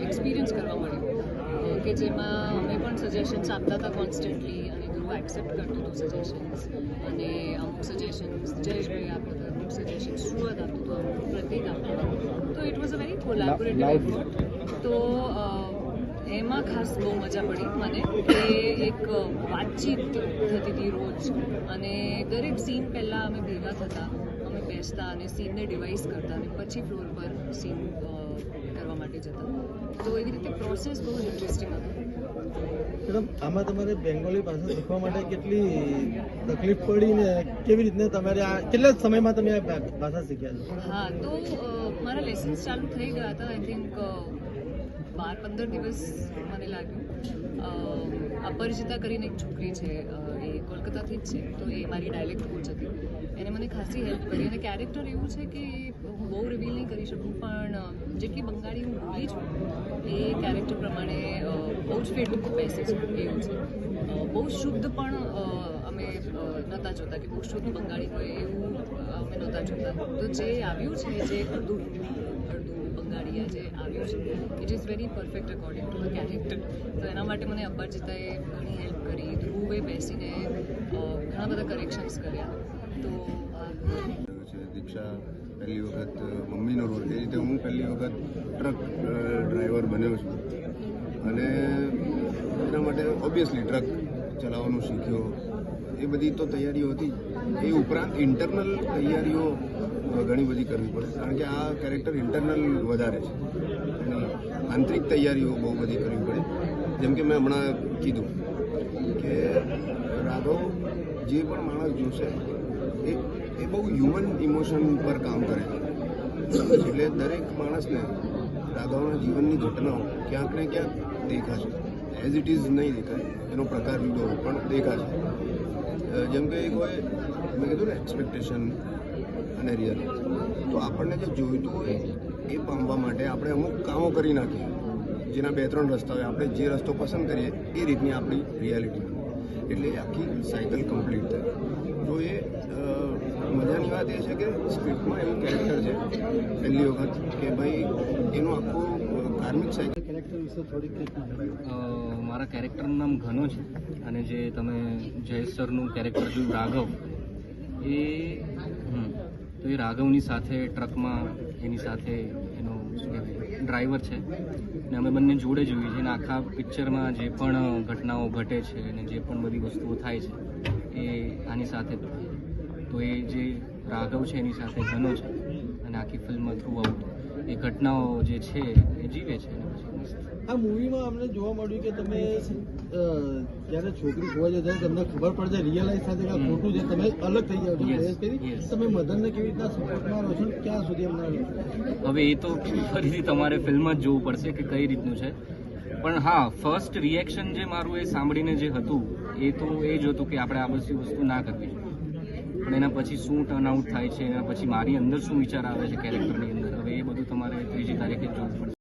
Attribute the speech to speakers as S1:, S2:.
S1: Experience કરવા મળ્યું કે જેમાં અમે પણ સજેશન્સ આપતા હતા કોન્સ્ટન્ટલી અને ધ્રુવ એક્સેપ્ટ કરતું હતું સજેશન્સ અને અમુક સજેશન્સ જયેશભાઈ આપતા હતા, અમુક સજેશન્સ સુરત આપતું હતું, અમુક પ્રતિક આપતું હતું. તો it was a very collaborative effort. તો એમાં ખાસ બહુ મજા પડી મને કે એક વાતચીત થતી હતી રોજ અને દરેક સીન પહેલાં અમે ભેગા થતા, અમે બેસતા અને સીનને ડિવાઇસ કરતા અને પછી ફ્લોર પર સીન કરવા માટે જતા. તો એવી રીતે પ્રોસેસ બહુ જ ઇન્ટરેસ્ટિંગ હતો.
S2: મેડમ, આમાં તમારે બેંગોલી ભાષા શીખવા માટે કેટલી તકલીફ પડી ને કેવી રીતના તમારે આ કેટલા સમયમાં તમે આ ભાષા શીખ્યા છો?
S1: હા, તો મારા લેસન્સ ચાલુ થઈ ગયા હતા. આઈ થિંક 12-15 દિવસ મને લાગ્યું. અપરિચિતા કરીને એક છોકરી છે, એ કોલકાતાથી જ છે, તો એ મારી ડાયલેક્ટ કોચ હતી. એને મને ખાસી હેલ્પ કરી અને કેરેક્ટર એવું છે કે હું બહુ રિવીલ નહીં કરી શકું, પણ જેટલી બંગાળી હું બોલી છું એ કેરેક્ટર પ્રમાણે બહુ જ ફિટ બેસે છે એવું છે. બહુ શુદ્ધ પણ અમે નહોતા જોતા કે બહુ શુદ્ધ બંગાળી હોય એવું અમે નહોતા જોતા. તો જે આવ્યું છે, જે અડધું બંગાળીયા જે આવ્યું છે, it is very perfect according to the character. તો એના માટે મને અપરાજિતાએ ઘણી હેલ્પ કરી. ધ્રુવે બેસીને ઘણા બધા કરેક્શન્સ કર્યા. તો
S3: દીક્ષા પહેલી વખત મમ્મીનો રોલ, એ રીતે હું પહેલી વખત ટ્રક ડ્રાઈવર બન્યો છું અને એના માટે ઓબ્વિયસલી ટ્રક ચલાવવાનું શીખ્યો. એ બધી તો તૈયારીઓ હતી. એ ઉપરાંત ઇન્ટરનલ તૈયારીઓ ઘણી બધી કરવી પડે, કારણ કે આ કેરેક્ટર ઇન્ટરનલ વધારે છે અને આંતરિક તૈયારીઓ બહુ બધી કરવી પડે. જેમ કે મેં હમણાં કીધું કે રાઘવ જે પણ માણસ જોશે એ બહુ હ્યુમન ઇમોશન પર કામ કરે છે. એટલે દરેક માણસને રાઘવના જીવનની ઘટનાઓ ક્યાંક ને ક્યાંક દેખાશે. એઝ ઇટ ઇઝ નહીં દેખાય, એનો પ્રકાર જુદો પણ દેખાશે. જેમ કે એક હોય, મેં કીધું ને, એક્સપેક્ટેશન અને રિયાલિટી. તો આપણને જે જોઈતું હોય એ પામવા માટે આપણે અમુક કામો કરી નાખીએ, જેના 2-3 રસ્તા હોય. આપણે જે રસ્તો પસંદ કરીએ એ રીતની આપણી રિયાલિટી બને, એટલે આખી સાયકલ કમ્પ્લીટ થાય. તો એ મજાની વાત એ છે કે સ્ક્રિપ્ટમાં એવું કેરેક્ટર છે પહેલી વખત કે ભાઈ એનું આખું કાર્મિક સાયકલ.
S2: કેરેક્ટર વિશે થોડીક
S4: મારા કેરેક્ટરનું નામ ઘનો છે અને જે તમે જયેશ સરનું કેરેક્ટર જોયું રાઘવ, તો એ રાઘવની સાથે ટ્રકમાં એની સાથે એનો શું કહેવાય ડ્રાઈવર છે અને અમે બંને જોડે જોઈએ છીએ અને આખા પિક્ચરમાં જે પણ ઘટનાઓ ઘટે છે અને જે પણ બધી વસ્તુઓ થાય છે એ આની સાથે. તો એ જે રાઘવ છે એની સાથે ઘનો છે અને આખી ફિલ્મમાં થ્રુ આઉટ એ ઘટનાઓ જે છે એ જીવે છે.
S2: આ મૂવીમાં અમને જોવા મળ્યું કે તમે જ્યારે છોકરી ખોવાઈ જાય ત્યારે તમને ખબર પડે રિયલાઇઝ સાથે કે ખોટું છે, તમે અલગ થઈ જાઓ છો. તમે મધરને કેવી રીતના સપોર્ટમાં રહો છો, ક્યાં સુધી એમના?
S4: હવે એ તો ફરીથી તમારે ફિલ્મ જ જોવું પડશે કે કઈ રીતનું છે. પણ હા, ફર્સ્ટ રિએક્શન જે મારું એ સાંભળીને જે હતું એ તો એ જ હતું કે આપણે આ બધી વસ્તુ ના કરવી જોઈએ. પણ એના પછી શું ટર્ન આઉટ થાય છે, એના પછી મારી અંદર શું વિચાર આવે છે કેરેક્ટરની અંદર, હવે એ બધું તમારે 3જી તારીખે